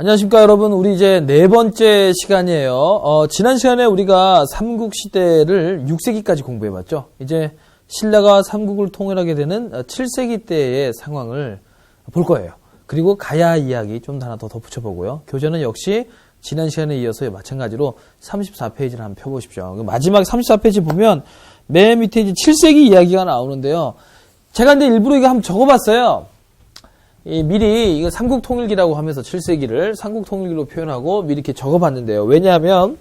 안녕하십니까 여러분. 우리 이제 네 번째 시간이에요. 지난 시간에 우리가 삼국시대를 6세기까지 공부해봤죠. 이제 신라가 삼국을 통일하게 되는 7세기 때의 상황을 볼 거예요. 그리고 가야 이야기 좀 하나 더 덧붙여보고요. 교재는 역시 지난 시간에 이어서 마찬가지로 34페이지를 한번 펴보십시오. 마지막 34페이지 보면 맨 밑에 이제 7세기 이야기가 나오는데요. 제가 근데 일부러 이거 한번 적어봤어요. 미리 이거 삼국통일기라고 하면서 7세기를 삼국통일기로 표현하고 미리 이렇게 적어봤는데요. 왜냐하면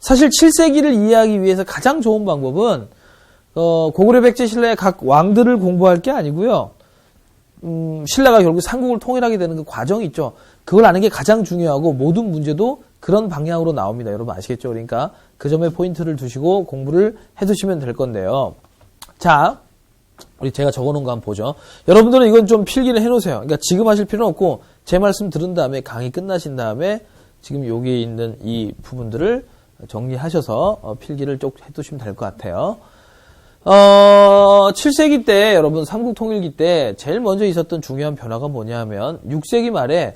사실 7세기를 이해하기 위해서 가장 좋은 방법은 고구려 백제 신라의 각 왕들을 공부할 게 아니고요. 신라가 결국 삼국을 통일하게 되는 그 과정이 있죠. 그걸 아는 게 가장 중요하고 모든 문제도 그런 방향으로 나옵니다. 여러분 아시겠죠? 그러니까 그 점에 포인트를 두시고 공부를 해두시면 될 건데요. 자, 우리 제가 적어놓은 거 한번 보죠. 여러분들은 이건 좀 필기를 해놓으세요. 그러니까 지금 하실 필요는 없고 제 말씀 들은 다음에 강의 끝나신 다음에 지금 여기 있는 이 부분들을 정리하셔서 필기를 쭉 해두시면 될 것 같아요. 7세기 때 여러분 삼국통일기 때 제일 먼저 있었던 중요한 변화가 뭐냐면 6세기 말에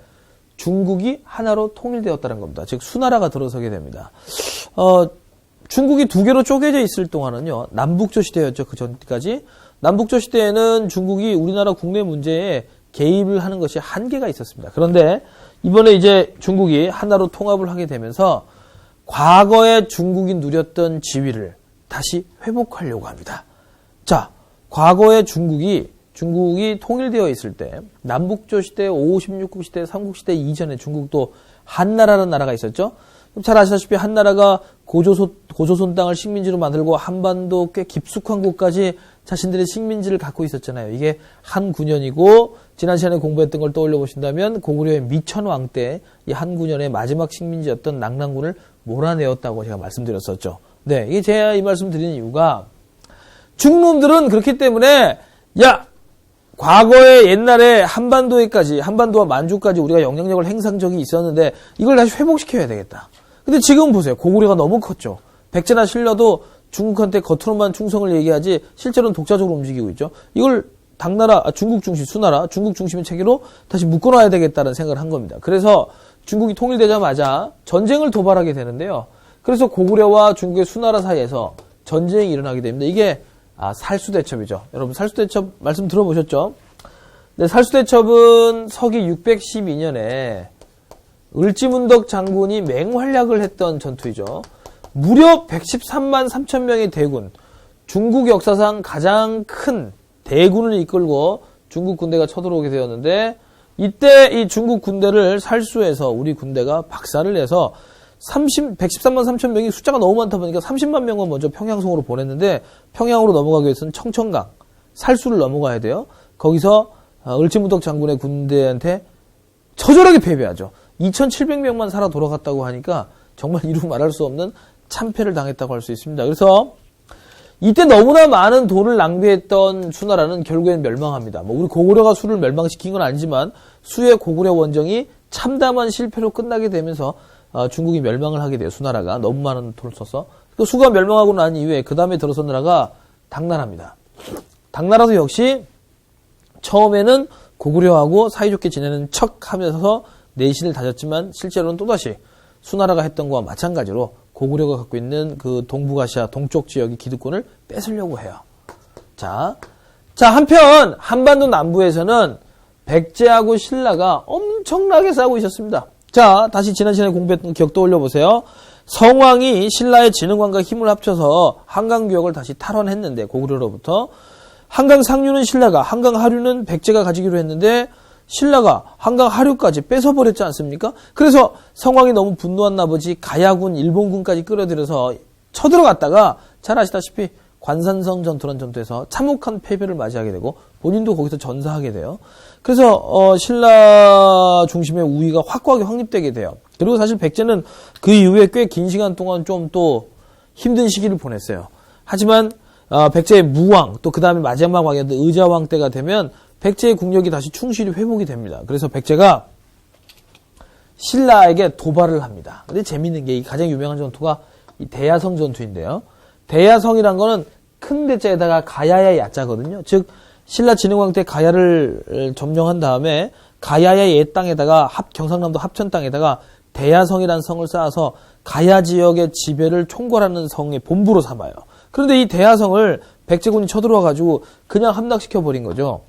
중국이 하나로 통일되었다는 겁니다. 즉 수나라가 들어서게 됩니다. 중국이 두 개로 쪼개져 있을 동안은요. 남북조 시대였죠. 그 전까지. 남북조 시대에는 중국이 우리나라 국내 문제에 개입을 하는 것이 한계가 있었습니다. 그런데 이번에 이제 중국이 하나로 통합을 하게 되면서 과거에 중국이 누렸던 지위를 다시 회복하려고 합니다. 자, 과거에 중국이 통일되어 있을 때 남북조 시대, 56국 시대, 삼국시대 이전에 중국도 한나라라는 나라가 있었죠. 잘 아시다시피 한나라가 고조선 땅을 식민지로 만들고 한반도 꽤 깊숙한 곳까지 자신들의 식민지를 갖고 있었잖아요. 이게 한 9년이고 지난 시간에 공부했던 걸 떠올려 보신다면 고구려의 미천왕 때 이 한 9년의 마지막 식민지였던 낙랑군을 몰아내었다고 제가 말씀드렸었죠. 네, 이게 제가 이 말씀 드리는 이유가 중놈들은 그렇기 때문에 과거에 옛날에 한반도와 만주까지 우리가 영향력을 행사한 적이 있었는데 이걸 다시 회복시켜야 되겠다. 근데 지금 보세요. 고구려가 너무 컸죠. 백제나 신라도 중국한테 겉으로만 충성을 얘기하지 실제로는 독자적으로 움직이고 있죠. 이걸 당나라, 중국 중심, 수나라, 중국 중심의 체계로 다시 묶어놔야 되겠다는 생각을 한 겁니다. 그래서 중국이 통일되자마자 전쟁을 도발하게 되는데요. 그래서 고구려와 중국의 수나라 사이에서 전쟁이 일어나게 됩니다. 이게 살수대첩이죠. 여러분 살수대첩 말씀 들어보셨죠? 네, 살수대첩은 서기 612년에 을지문덕 장군이 맹활약을 했던 전투이죠. 무려 113만 3천 명의 대군, 중국 역사상 가장 큰 대군을 이끌고 중국 군대가 쳐들어오게 되었는데 이때 이 중국 군대를 살수해서 우리 군대가 박살을 내서 113만 3천 명이 숫자가 너무 많다 보니까 30만 명은 먼저 평양성으로 보냈는데 평양으로 넘어가기 위해서는 청천강, 살수를 넘어가야 돼요. 거기서 을지문덕 장군의 군대한테 처절하게 패배하죠. 2,700명만 살아 돌아갔다고 하니까 정말 이루 말할 수 없는 참패를 당했다고 할 수 있습니다. 그래서 이때 너무나 많은 돈을 낭비했던 수나라는 결국엔 멸망합니다. 우리 고구려가 수를 멸망시킨 건 아니지만 수의 고구려 원정이 참담한 실패로 끝나게 되면서 중국이 멸망을 하게 돼요. 수나라가 너무 많은 돈을 써서. 그 수가 멸망하고 난 이후에 그 다음에 들어선 나라가 당나라입니다. 당나라도 역시 처음에는 고구려하고 사이좋게 지내는 척 하면서 내신을 다졌지만 실제로는 또다시 수나라가 했던 것과 마찬가지로 고구려가 갖고 있는 그 동북아시아 동쪽 지역의 기득권을 뺏으려고 해요. 자, 한편 한반도 남부에서는 백제하고 신라가 엄청나게 싸우고 있었습니다. 자, 다시 지난 시간에 공부했던 기억 떠올려 보세요. 성왕이 신라의 지능관과 힘을 합쳐서 한강교역을 다시 탈환했는데 고구려로부터 한강 상류는 신라가, 한강 하류는 백제가 가지기로 했는데 신라가 한강 하류까지 뺏어버렸지 않습니까? 그래서 성왕이 너무 분노한 나머지 가야군, 일본군까지 끌어들여서 쳐들어갔다가 잘 아시다시피 관산성 전투라는 전투에서 참혹한 패배를 맞이하게 되고 본인도 거기서 전사하게 돼요. 그래서 신라 중심의 우위가 확고하게 확립되게 돼요. 그리고 사실 백제는 그 이후에 꽤 긴 시간 동안 좀 또 힘든 시기를 보냈어요. 하지만 백제의 무왕, 또 그 다음에 마지막 왕이었던 의자왕 때가 되면 백제의 국력이 다시 충실히 회복이 됩니다. 그래서 백제가 신라에게 도발을 합니다. 근데 재밌는 게 이 가장 유명한 전투가 이 대야성 전투인데요. 대야성이란 거는 큰 대자에다가 가야의 야자거든요. 즉 신라 진흥왕 때 가야를 점령한 다음에 가야의 옛 땅에다가 경상남도 합천 땅에다가 대야성이라는 성을 쌓아서 가야 지역의 지배를 총괄하는 성의 본부로 삼아요. 그런데 이 대야성을 백제군이 쳐들어와 가지고 그냥 함락시켜 버린 거죠.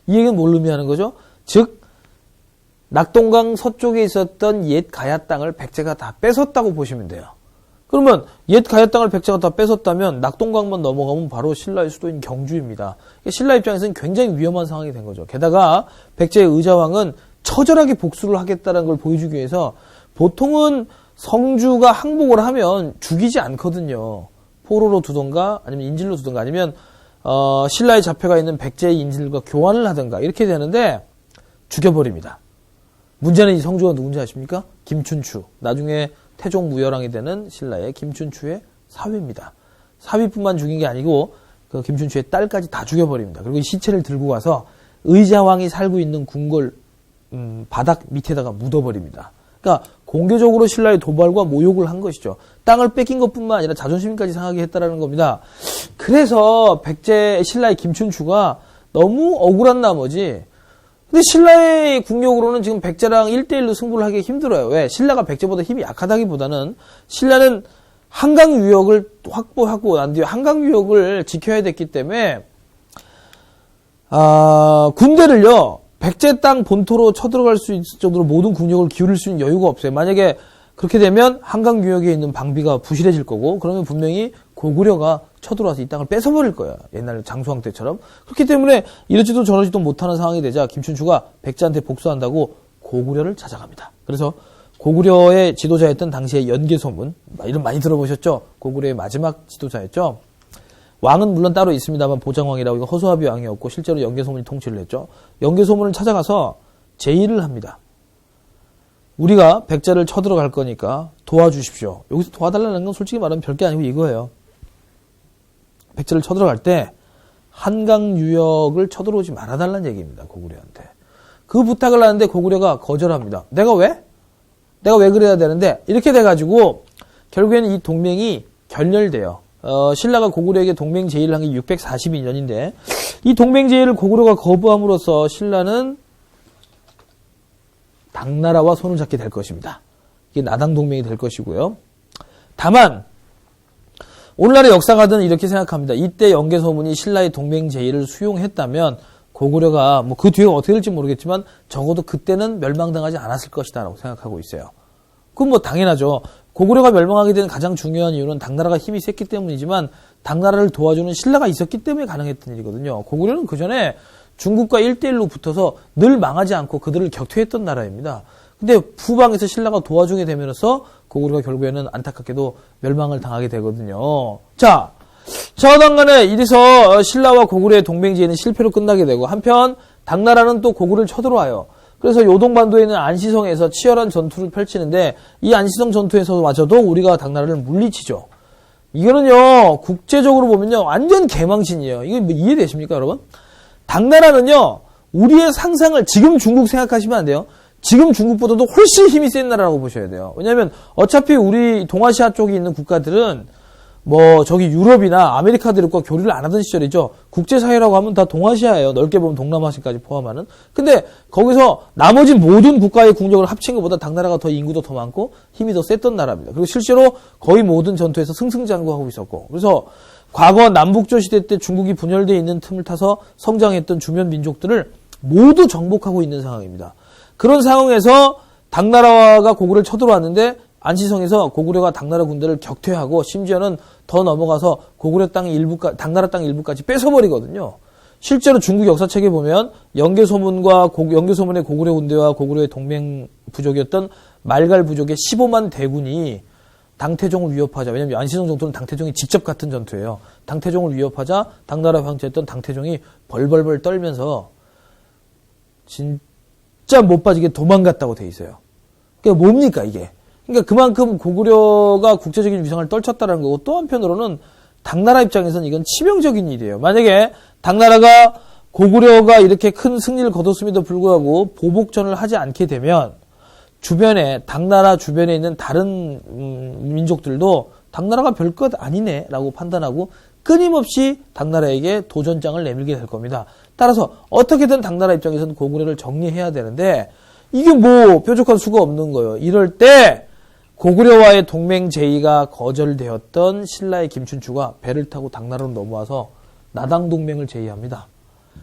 이 얘기는 뭘 의미하는 거죠? 즉 낙동강 서쪽에 있었던 옛 가야 땅을 백제가 다 뺏었다고 보시면 돼요. 그러면 옛 가야 땅을 백제가 다 뺏었다면 낙동강만 넘어가면 바로 신라의 수도인 경주입니다. 신라 입장에서는 굉장히 위험한 상황이 된 거죠. 게다가 백제의 의자왕은 처절하게 복수를 하겠다는 걸 보여주기 위해서 보통은 성주가 항복을 하면 죽이지 않거든요. 포로로 두던가 아니면 인질로 두던가 아니면 신라에 잡혀가 있는 백제의 인질과 교환을 하던가 이렇게 되는데 죽여버립니다. 문제는 이 성주가 누군지 아십니까? 김춘추. 나중에 태종 무열왕이 되는 신라의 김춘추의 사위입니다. 사위뿐만 죽인 게 아니고 그 김춘추의 딸까지 다 죽여버립니다. 그리고 이 시체를 들고 가서 의자왕이 살고 있는 궁궐 바닥 밑에다가 묻어버립니다. 그러니까 공개적으로 신라의 도발과 모욕을 한 것이죠. 땅을 뺏긴 것뿐만 아니라 자존심까지 상하게 했다라는 겁니다. 그래서 신라의 김춘추가 너무 억울한 나머지 근데 신라의 국력으로는 지금 백제랑 1대1로 승부를 하기 힘들어요. 왜? 신라가 백제보다 힘이 약하다기보다는 신라는 한강 유역을 확보하고 난 뒤에 한강 유역을 지켜야 됐기 때문에 군대를요 백제 땅 본토로 쳐들어갈 수 있을 정도로 모든 국력을 기울일 수 있는 여유가 없어요. 만약에 그렇게 되면 한강 유역에 있는 방비가 부실해질 거고 그러면 분명히 고구려가 쳐들어와서 이 땅을 뺏어버릴 거야. 옛날 장수왕 때처럼. 그렇기 때문에 이러지도 저러지도 못하는 상황이 되자 김춘추가 백제한테 복수한다고 고구려를 찾아갑니다. 그래서 고구려의 지도자였던 당시의 연개소문, 이름 많이 들어보셨죠? 고구려의 마지막 지도자였죠? 왕은 물론 따로 있습니다만 보장왕이라고 이거 허수아비 왕이었고 실제로 연개소문이 통치를 했죠. 연개소문을 찾아가서 제의를 합니다. 우리가 백제를 쳐들어갈 거니까 도와주십시오. 여기서 도와달라는 건 솔직히 말하면 별게 아니고 이거예요. 백제를 쳐들어갈 때 한강 유역을 쳐들어오지 말아달라는 얘기입니다. 고구려한테. 그 부탁을 하는데 고구려가 거절합니다. 내가 왜 그래야 되는데 이렇게 돼가지고 결국에는 이 동맹이 결렬돼요. 신라가 고구려에게 동맹 제의를 한 게 642년인데 이 동맹 제의를 고구려가 거부함으로써 신라는 당나라와 손을 잡게 될 것입니다. 이게 나당 동맹이 될 것이고요. 다만 오늘날의 역사가들은 이렇게 생각합니다. 이때 연개소문이 신라의 동맹 제의를 수용했다면 고구려가 뭐 그 뒤가 어떻게 될지 모르겠지만 적어도 그때는 멸망당하지 않았을 것이다라고 생각하고 있어요. 그건 뭐 당연하죠. 고구려가 멸망하게 된 가장 중요한 이유는 당나라가 힘이 셌기 때문이지만 당나라를 도와주는 신라가 있었기 때문에 가능했던 일이거든요. 고구려는 그 전에 중국과 1대1로 붙어서 늘 망하지 않고 그들을 격퇴했던 나라입니다. 근데 후방에서 신라가 도와주게 되면서 고구려가 결국에는 안타깝게도 멸망을 당하게 되거든요. 자, 저당간에 이래서 신라와 고구려의 동맹제의는 실패로 끝나게 되고 한편 당나라는 또 고구려를 쳐들어와요. 그래서 요동반도에 있는 안시성에서 치열한 전투를 펼치는데 이 안시성 전투에서마저도 우리가 당나라를 물리치죠. 이거는요 국제적으로 보면요 완전 개망신이에요. 이거 뭐 이해되십니까 여러분? 당나라는요 우리의 상상을 지금 중국 생각하시면 안 돼요. 지금 중국보다도 훨씬 힘이 센 나라라고 보셔야 돼요. 왜냐하면 어차피 우리 동아시아 쪽에 있는 국가들은 뭐 저기 유럽이나 아메리카들과 교류를 안 하던 시절이죠. 국제사회라고 하면 다 동아시아예요. 넓게 보면 동남아시아까지 포함하는. 근데 거기서 나머지 모든 국가의 국력을 합친 것보다 당나라가 더 인구도 더 많고 힘이 더 셌던 나라입니다. 그리고 실제로 거의 모든 전투에서 승승장구하고 있었고. 그래서 과거 남북조 시대 때 중국이 분열되어 있는 틈을 타서 성장했던 주변 민족들을 모두 정복하고 있는 상황입니다. 그런 상황에서 당나라가 고구려를 쳐들어왔는데 안시성에서 고구려가 당나라 군대를 격퇴하고 심지어는 더 넘어가서 고구려 땅 당나라 땅 일부까지 뺏어버리거든요. 실제로 중국 역사책에 보면 연개소문의 고구려 군대와 고구려의 동맹 부족이었던 말갈 부족의 15만 대군이 당태종을 위협하자. 왜냐하면 안시성 전투는 당태종이 직접 같은 전투예요. 당태종을 위협하자 당나라 황제였던 당태종이 벌벌벌 떨면서 진짜 못 빠지게 도망갔다고 돼 있어요. 그게 뭡니까 이게? 그러니까 그만큼 고구려가 국제적인 위상을 떨쳤다는 거고 또 한편으로는 당나라 입장에서는 이건 치명적인 일이에요. 만약에 당나라가 고구려가 이렇게 큰 승리를 거뒀음에도 불구하고 보복전을 하지 않게 되면 당나라 주변에 있는 다른 민족들도 당나라가 별것 아니네 라고 판단하고 끊임없이 당나라에게 도전장을 내밀게 될 겁니다. 따라서 어떻게든 당나라 입장에서는 고구려를 정리해야 되는데 이게 뭐 뾰족한 수가 없는 거예요. 이럴 때 고구려와의 동맹 제의가 거절되었던 신라의 김춘추가 배를 타고 당나라로 넘어와서 나당 동맹을 제의합니다.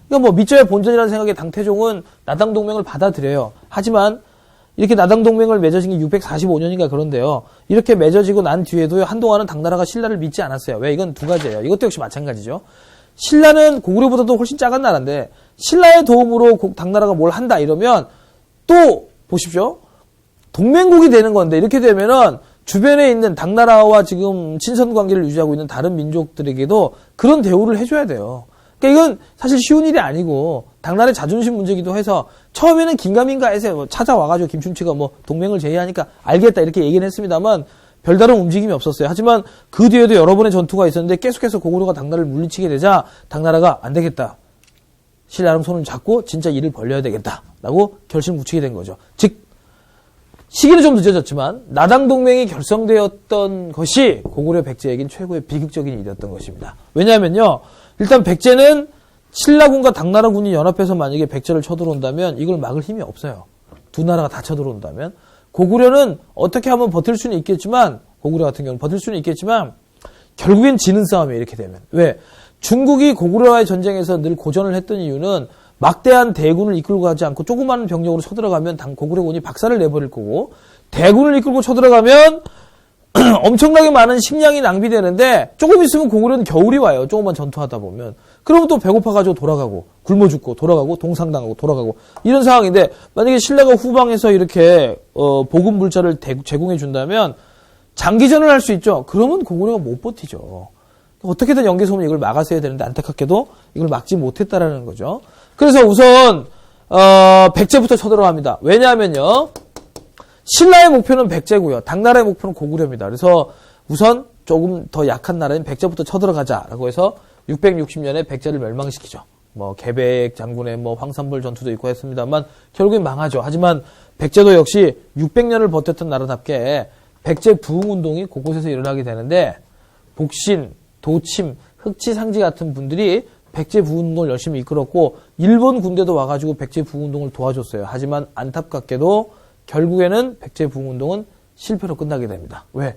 그러니까 뭐 밑져야 본전이라는 생각에 당태종은 나당 동맹을 받아들여요. 하지만 이렇게 나당 동맹을 맺어진 게 645년인가 그런데요. 이렇게 맺어지고 난 뒤에도 한동안은 당나라가 신라를 믿지 않았어요. 왜? 이건 두 가지예요. 이것도 역시 마찬가지죠. 신라는 고구려보다도 훨씬 작은 나라인데 신라의 도움으로 당나라가 뭘 한다 이러면 또 보십시오. 동맹국이 되는 건데 이렇게 되면은 주변에 있는 당나라와 지금 친선 관계를 유지하고 있는 다른 민족들에게도 그런 대우를 해줘야 돼요. 그러니까 이건 사실 쉬운 일이 아니고 당나라의 자존심 문제이기도 해서 처음에는 긴가민가해서 뭐 찾아와가지고 김춘추가 뭐 동맹을 제의하니까 알겠다 이렇게 얘기는 했습니다만 별다른 움직임이 없었어요. 하지만 그 뒤에도 여러 번의 전투가 있었는데 계속해서 고구려가 당나라를 물리치게 되자 당나라가 안 되겠다. 신라랑 손을 잡고 진짜 일을 벌려야 되겠다라고 결심을 굳히게 된 거죠. 즉 시기는 좀 늦어졌지만 나당 동맹이 결성되었던 것이 고구려 백제에겐 최고의 비극적인 일이었던 것입니다. 왜냐하면요. 일단 백제는 신라군과 당나라군이 연합해서 만약에 백제를 쳐들어온다면 이걸 막을 힘이 없어요. 두 나라가 다 쳐들어온다면. 고구려는 어떻게 하면 버틸 수는 있겠지만 고구려 같은 경우는 버틸 수는 있겠지만 결국엔 지는 싸움이에요. 이렇게 되면. 왜? 중국이 고구려와의 전쟁에서 늘 고전을 했던 이유는 막대한 대군을 이끌고 가지 않고 조그마한 병력으로 쳐들어가면 고구려군이 박살을 내버릴 거고 대군을 이끌고 쳐들어가면 엄청나게 많은 식량이 낭비되는데 조금 있으면 고구려는 겨울이 와요. 조금만 전투하다 보면. 그러면 또 배고파가지고 돌아가고 굶어 죽고 돌아가고 동상당하고 돌아가고 이런 상황인데 만약에 신라가 후방에서 이렇게 보급 물자를 제공해 준다면 장기전을 할 수 있죠. 그러면 고구려가 못 버티죠. 어떻게든 연개소문이 이걸 막았어야 되는데 안타깝게도 이걸 막지 못했다라는 거죠. 그래서 우선 백제부터 쳐들어갑니다. 왜냐하면요. 신라의 목표는 백제고요. 당나라의 목표는 고구려입니다. 그래서 우선 조금 더 약한 나라인 백제부터 쳐들어가자라고 해서 660년에 백제를 멸망시키죠. 뭐 개백 장군의 뭐 황산벌 전투도 있고 했습니다만 결국엔 망하죠. 하지만 백제도 역시 600년을 버텼던 나라답게 백제 부흥운동이 곳곳에서 일어나게 되는데 복신, 도침, 흑치상지 같은 분들이 백제 부흥운동을 열심히 이끌었고 일본 군대도 와가지고 백제 부흥운동을 도와줬어요. 하지만 안타깝게도 결국에는 백제 부흥운동은 실패로 끝나게 됩니다. 왜?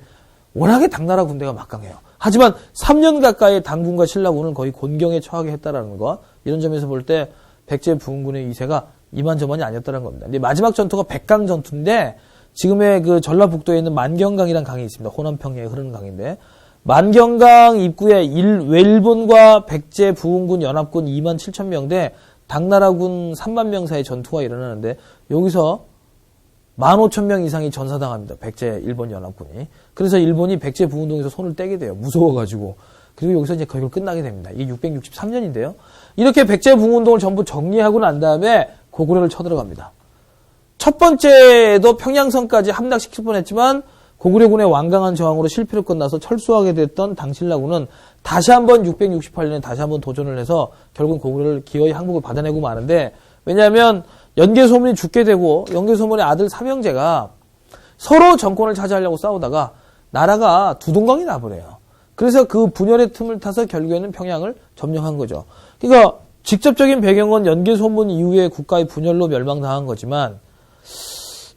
워낙에 당나라 군대가 막강해요. 하지만 3년 가까이 당군과 신라군은 거의 곤경에 처하게 했다라는 거. 이런 점에서 볼 때 백제 부흥군의 이세가 이만저만이 아니었다는 겁니다. 근데 마지막 전투가 백강 전투인데 지금의 그 전라북도에 있는 만경강이라는 강이 있습니다. 호남평야에 흐르는 강인데 만경강 입구에 일본과 백제 부흥군 연합군 2만 7천 명대 당나라군 3만 명 사이의 전투가 일어나는데 여기서 15,000명 이상이 전사당합니다. 백제 일본 연합군이. 그래서 일본이 백제 부흥동에서 손을 떼게 돼요. 무서워가지고. 그리고 여기서 이제 거기를 끝나게 됩니다. 이게 663년인데요. 이렇게 백제 부흥운동을 전부 정리하고 난 다음에 고구려를 쳐들어갑니다. 첫 번째도 평양성까지 함락시킬 뻔했지만 고구려군의 완강한 저항으로 실패로 끝나서 철수하게 됐던 당신라군은 다시 한번 668년에 다시 한번 도전을 해서 결국 고구려를 기어이 항복을 받아내고 마는데 왜냐하면 연개소문이 죽게 되고 연개소문의 아들 삼형제가 서로 정권을 차지하려고 싸우다가 나라가 두동강이 나버려요. 그래서 그 분열의 틈을 타서 결국에는 평양을 점령한 거죠. 그러니까 직접적인 배경은 연개소문 이후에 국가의 분열로 멸망당한 거지만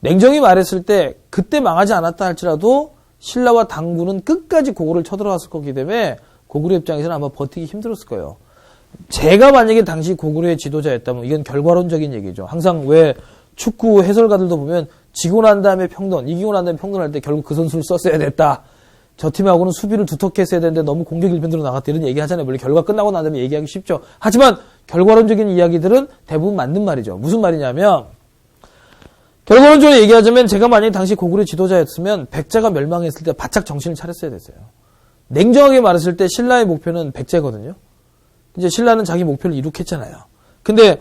냉정히 말했을 때 그때 망하지 않았다 할지라도 신라와 당군은 끝까지 고구려를 쳐들어갔을 거기 때문에 고구려 입장에서는 아마 버티기 힘들었을 거예요. 제가 만약에 당시 고구려의 지도자였다면 이건 결과론적인 얘기죠. 항상 왜 축구 해설가들도 보면 지고 난 다음에 평론, 이기고 난 다음에 평론할 때 결국 그 선수를 썼어야 됐다. 저 팀하고는 수비를 두텁게 했어야 되는데 너무 공격 일변으로 나갔다 이런 얘기 하잖아요. 물론 결과 끝나고 난 다음에 얘기하기 쉽죠. 하지만 결과론적인 이야기들은 대부분 맞는 말이죠. 무슨 말이냐면 결과론적으로 얘기하자면 제가 만약에 당시 고구려 지도자였으면 백제가 멸망했을 때 바짝 정신을 차렸어야 됐어요. 냉정하게 말했을 때 신라의 목표는 백제거든요. 이제 신라는 자기 목표를 이룩했잖아요. 근데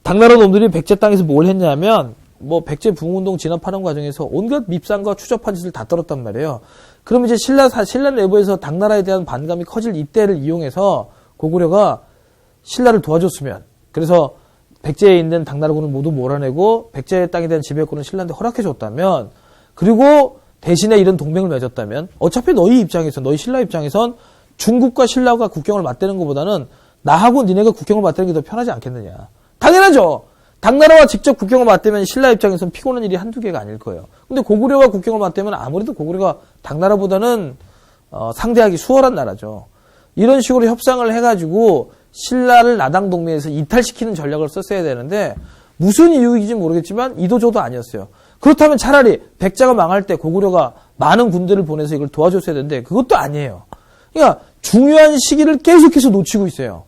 당나라 놈들이 백제 땅에서 뭘 했냐면 뭐 백제 부흥운동 진압하는 과정에서 온갖 밉상과 추접한 짓을 다 떨었단 말이에요. 그럼 이제 신라 내부에서 당나라에 대한 반감이 커질 이때를 이용해서 고구려가 신라를 도와줬으면 그래서 백제에 있는 당나라군을 모두 몰아내고 백제의 땅에 대한 지배권을 신라한테 허락해줬다면 그리고 대신에 이런 동맹을 맺었다면 어차피 너희 신라 입장에선 중국과 신라가 국경을 맞대는 것보다는 나하고 니네가 국경을 맞대는 게 더 편하지 않겠느냐. 당연하죠. 당나라와 직접 국경을 맞대면 신라 입장에서는 피곤한 일이 한두 개가 아닐 거예요. 근데 고구려와 국경을 맞대면 아무래도 고구려가 당나라보다는 상대하기 수월한 나라죠. 이런 식으로 협상을 해가지고 신라를 나당 동맹에서 이탈시키는 전략을 썼어야 되는데 무슨 이유인지 모르겠지만 이도저도 아니었어요. 그렇다면 차라리 백제가 망할 때 고구려가 많은 군대를 보내서 이걸 도와줬어야 되는데 그것도 아니에요. 그러니까 중요한 시기를 계속해서 놓치고 있어요.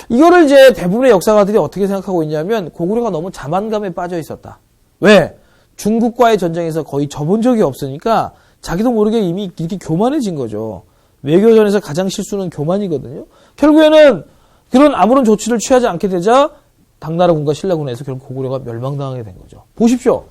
이거를 이제 대부분의 역사가들이 어떻게 생각하고 있냐면 고구려가 너무 자만감에 빠져 있었다. 왜? 중국과의 전쟁에서 거의 져본 적이 없으니까 자기도 모르게 이미 이렇게 교만해진 거죠. 외교전에서 가장 실수는 교만이거든요. 결국에는 그런 아무런 조치를 취하지 않게 되자 당나라군과 신라군에서 결국 고구려가 멸망당하게 된 거죠. 보십시오.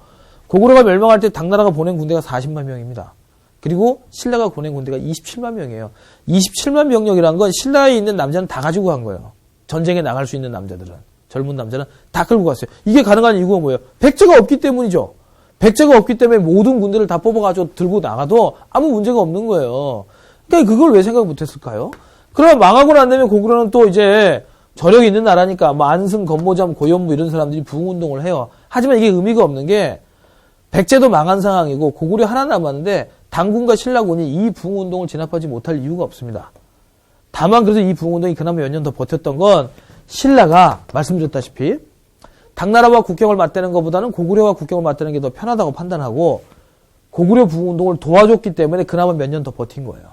고구려가 멸망할 때 당나라가 보낸 군대가 40만 명입니다. 그리고 신라가 보낸 군대가 27만 명이에요. 27만 병력이란 건 신라에 있는 남자는 다 가지고 간 거예요. 전쟁에 나갈 수 있는 남자들은. 젊은 남자는 다 끌고 갔어요. 이게 가능한 이유가 뭐예요? 백제가 없기 때문이죠. 백제가 없기 때문에 모든 군대를 다 뽑아가지고 들고 나가도 아무 문제가 없는 거예요. 그러니까 그걸 왜 생각 못했을까요? 그러면 망하고 난 다음에 고구려는 또 이제 저력이 있는 나라니까 뭐 안승, 건모잠, 고연무 이런 사람들이 부흥운동을 해요. 하지만 이게 의미가 없는 게 백제도 망한 상황이고 고구려 하나 남았는데 당군과 신라군이 이 부흥운동을 진압하지 못할 이유가 없습니다. 다만 그래서 이 부흥운동이 그나마 몇 년 더 버텼던 건 신라가 말씀드렸다시피 당나라와 국경을 맞대는 것보다는 고구려와 국경을 맞대는 게 더 편하다고 판단하고 고구려 부흥운동을 도와줬기 때문에 그나마 몇 년 더 버틴 거예요.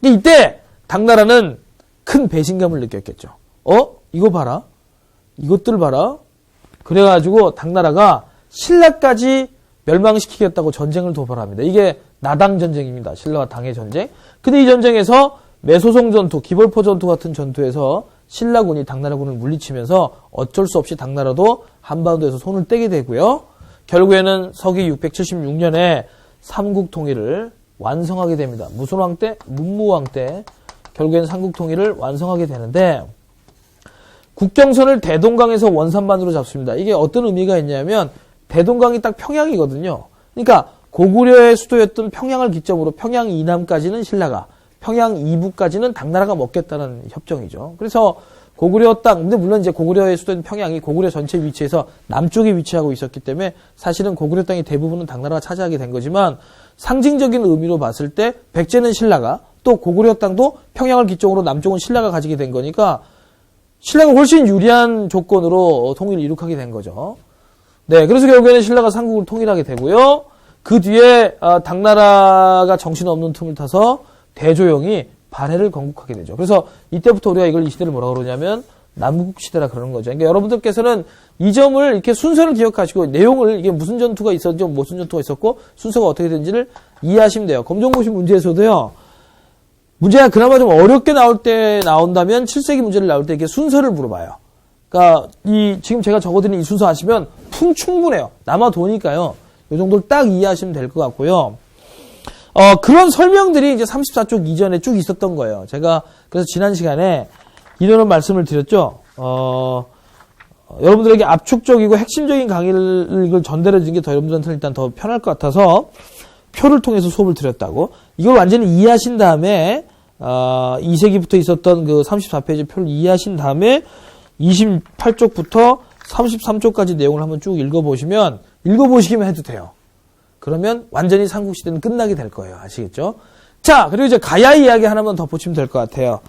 근데 이때 당나라는 큰 배신감을 느꼈겠죠. 이거 봐라. 이것들 봐라. 그래가지고 당나라가 신라까지 멸망시키겠다고 전쟁을 도발합니다. 이게 나당 전쟁입니다. 신라와 당의 전쟁. 근데 이 전쟁에서 매소송 전투, 기벌포 전투 같은 전투에서 신라군이 당나라군을 물리치면서 어쩔 수 없이 당나라도 한반도에서 손을 떼게 되고요. 결국에는 서기 676년에 삼국 통일을 완성하게 됩니다. 무슨 왕 때? 문무왕 때 결국에는 삼국 통일을 완성하게 되는데 국경선을 대동강에서 원산반으로 잡습니다. 이게 어떤 의미가 있냐면 대동강이 딱 평양이거든요. 그러니까 고구려의 수도였던 평양을 기점으로 평양 이남까지는 신라가, 평양 이북까지는 당나라가 먹겠다는 협정이죠. 그래서 고구려 땅, 근데 물론 이제 고구려의 수도인 평양이 고구려 전체 위치에서 남쪽에 위치하고 있었기 때문에 사실은 고구려 땅의 대부분은 당나라가 차지하게 된 거지만 상징적인 의미로 봤을 때 백제는 신라가 또 고구려 땅도 평양을 기점으로 남쪽은 신라가 가지게 된 거니까 신라가 훨씬 유리한 조건으로 통일을 이룩하게 된 거죠. 네, 그래서 결국에는 신라가 삼국을 통일하게 되고요. 그 뒤에 당나라가 정신없는 틈을 타서 대조영이 발해를 건국하게 되죠. 그래서 이때부터 우리가 이 시대를 뭐라고 그러냐면 남국시대라 그러는 거죠. 그러니까 여러분들께서는 이 점을 이렇게 순서를 기억하시고 내용을 이게 무슨 전투가 있었죠, 무슨 전투가 있었고 순서가 어떻게 된지를 이해하시면 돼요. 검정고시 문제에서도요. 문제가 그나마 좀 어렵게 나온다면 7세기 문제를 나올 때 이렇게 순서를 물어봐요. 그러니까 지금 제가 적어드린 이 순서 아시면 충분해요. 남아도니까요. 이 정도를 딱 이해하시면 될 것 같고요. 그런 설명들이 이제 34쪽 이전에 쭉 있었던 거예요. 제가 그래서 지난 시간에 이런 말씀을 드렸죠. 여러분들에게 압축적이고 핵심적인 강의를 전달해 주는 게 더 여러분들한테는 일단 더 편할 것 같아서 표를 통해서 수업을 드렸다고. 이걸 완전히 이해하신 다음에 2세기부터 있었던 그 34페이지 표를 이해하신 다음에 28쪽부터 33쪽까지 내용을 한번 쭉 읽어보시기만 해도 돼요. 그러면 완전히 삼국시대는 끝나게 될 거예요. 아시겠죠? 자, 그리고 이제 가야 이야기 하나만 더 보시면 될 것 같아요.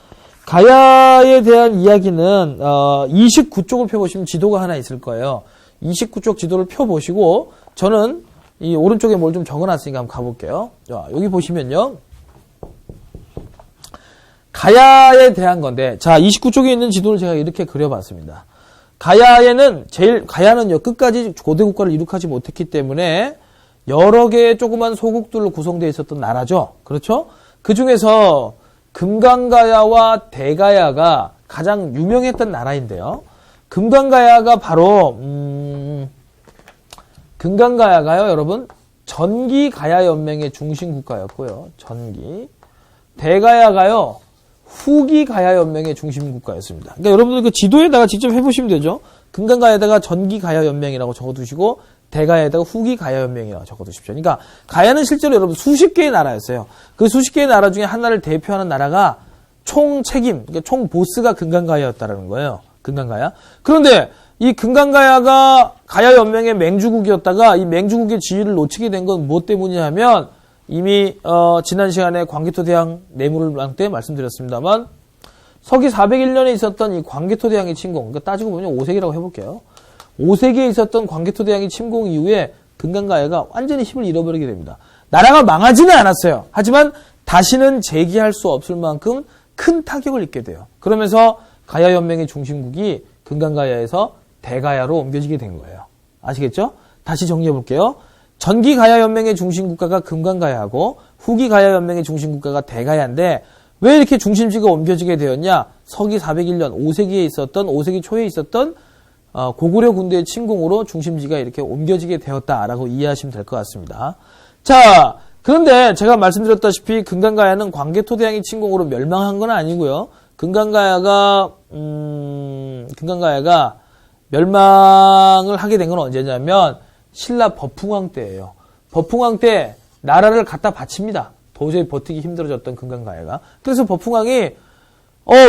가야에 대한 이야기는 29쪽을 펴보시면 지도가 하나 있을 거예요. 29쪽 지도를 펴보시고 저는 이 오른쪽에 뭘 좀 적어놨으니까 한번 가볼게요. 자, 여기 보시면요. 가야에 대한 건데, 자, 29쪽에 있는 지도를 제가 이렇게 그려봤습니다. 가야는요, 끝까지 고대 국가를 이룩하지 못했기 때문에 여러 개의 조그만 소국들로 구성되어 있었던 나라죠. 그렇죠? 그 중에서 금강가야와 대가야가 가장 유명했던 나라인데요. 금강가야가 바로, 금강가야가요, 여러분, 전기가야연맹의 중심국가였고요. 대가야가요, 후기가야연맹의 중심국가였습니다. 그러니까 여러분들 그 지도에다가 직접 해보시면 되죠. 금강가야에다가 전기가야연맹이라고 적어두시고, 대가야에다가 후기가야연맹이라고 적어두십시오. 그러니까 가야는 실제로 여러분 수십 개의 나라였어요. 그 수십 개의 나라 중에 하나를 대표하는 나라가 총 책임, 그러니까 총 보스가 금강가야였다라는 거예요. 금강가야. 그런데 이 금강가야가 가야연맹의 맹주국이었다가 이 맹주국의 지위를 놓치게 된 건 무엇 때문이냐 하면 이미 지난 시간에 광개토대왕 내무를 때 말씀드렸습니다만 서기 401년에 있었던 이 광개토대왕의 침공, 그러니까 따지고 보면 5세기라고 해볼게요. 5세기에 있었던 광개토대왕의 침공 이후에 금강가야가 완전히 힘을 잃어버리게 됩니다. 나라가 망하지는 않았어요. 하지만 다시는 재기할 수 없을 만큼 큰 타격을 입게 돼요. 그러면서 가야연맹의 중심국이 금강가야에서 대가야로 옮겨지게 된 거예요. 아시겠죠? 다시 정리해 볼게요. 전기 가야연맹의 중심국가가 금강가야하고 후기 가야연맹의 중심국가가 대가야인데 왜 이렇게 중심지가 옮겨지게 되었냐? 서기 401년 5세기 초에 있었던 고구려 군대의 침공으로 중심지가 이렇게 옮겨지게 되었다라고 이해하시면 될 것 같습니다. 자, 그런데 제가 말씀드렸다시피 금강가야는 광개토대왕의 침공으로 멸망한 건 아니고요. 금강가야가 멸망을 하게 된 건 언제냐면 신라 법흥왕 때예요. 법흥왕 때 나라를 갖다 바칩니다. 도저히 버티기 힘들어졌던 금강가야가. 그래서 법흥왕이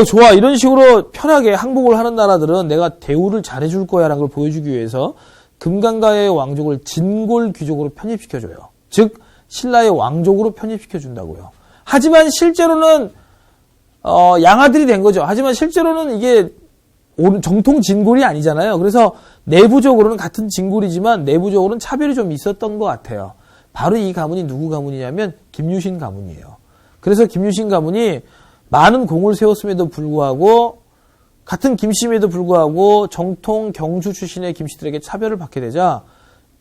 좋아, 이런 식으로 편하게 항복을 하는 나라들은 내가 대우를 잘해줄 거야 라는 걸 보여주기 위해서 금강가야의 왕족을 진골 귀족으로 편입시켜줘요. 즉 신라의 왕족으로 편입시켜준다고요. 하지만 실제로는 양아들이 된 거죠. 하지만 실제로는 이게 정통 진골이 아니잖아요. 그래서 내부적으로는 같은 진골이지만 내부적으로는 차별이 좀 있었던 것 같아요. 바로 이 가문이 누구 가문이냐면 김유신 가문이에요. 그래서 김유신 가문이 많은 공을 세웠음에도 불구하고 같은 김씨임에도 불구하고 정통 경주 출신의 김씨들에게 차별을 받게 되자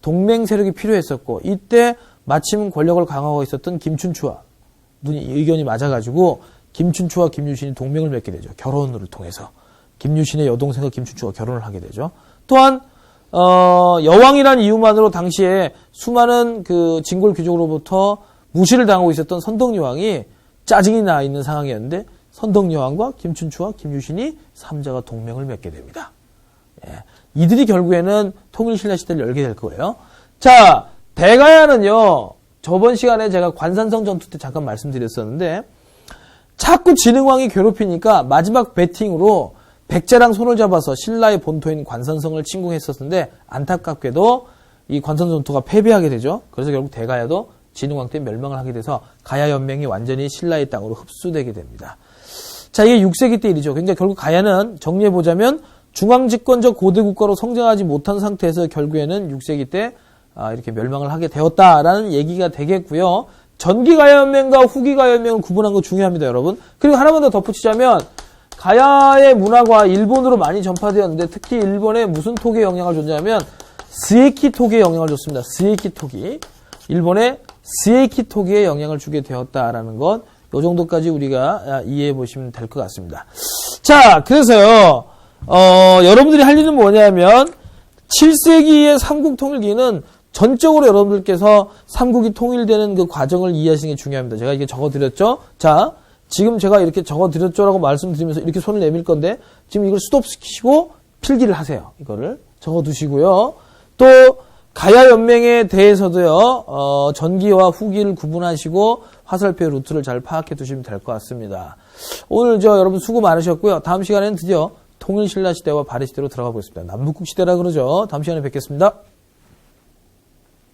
동맹 세력이 필요했었고 이때 마침 권력을 강화하고 있었던 김춘추와 의견이 맞아가지고 김춘추와 김유신이 동맹을 맺게 되죠. 결혼을 통해서. 김유신의 여동생과 김춘추가 결혼을 하게 되죠. 또한 여왕이란 이유만으로 당시에 수많은 그 진골 귀족으로부터 무시를 당하고 있었던 선덕여왕이 짜증이 나 있는 상황이었는데 선덕여왕과 김춘추와 김유신이 3자가 동맹을 맺게 됩니다. 예. 이들이 결국에는 통일신라 시대를 열게 될 거예요. 자, 대가야는요. 저번 시간에 제가 관산성 전투 때 잠깐 말씀드렸었는데 자꾸 진흥왕이 괴롭히니까 마지막 배팅으로 백제랑 손을 잡아서 신라의 본토인 관산성을 침공했었는데 안타깝게도 이 관산 전투가 패배하게 되죠. 그래서 결국 대가야도 진흥왕 때 멸망을 하게 돼서 가야연맹이 완전히 신라의 땅으로 흡수되게 됩니다. 자, 이게 6세기 때 일이죠. 그러니까 결국 가야는 정리해보자면 중앙집권적 고대국가로 성장하지 못한 상태에서 결국에는 6세기 때 이렇게 멸망을 하게 되었다라는 얘기가 되겠고요. 전기 가야연맹과 후기 가야연맹을 구분한 거 중요합니다, 여러분. 그리고 하나만 더 덧붙이자면 가야의 문화가 일본으로 많이 전파되었는데 특히 일본에 무슨 톡의 영향을 줬냐면 스에키 톡의 영향을 줬습니다. 스에키 톡이. 일본의 스에키 톡의 영향을 주게 되었다라는 것, 요 정도까지 우리가 이해해 보시면 될 것 같습니다. 자, 그래서요, 여러분들이 할 일은 뭐냐면 7세기의 삼국통일기는 전적으로 여러분들께서 삼국이 통일되는 그 과정을 이해하시는 게 중요합니다. 제가 이게 적어드렸죠? 자, 지금 제가 이렇게 적어드렸죠라고 말씀드리면서 이렇게 손을 내밀 건데 지금 이걸 스톱시키시고 필기를 하세요. 이거를 적어두시고요. 또 가야연맹에 대해서도요. 전기와 후기를 구분하시고 화살표의 루트를 잘 파악해 두시면 될 것 같습니다. 오늘 여러분 수고 많으셨고요. 다음 시간에는 드디어 통일신라 시대와 발해시대로 들어가 보겠습니다. 남북국 시대라 그러죠. 다음 시간에 뵙겠습니다.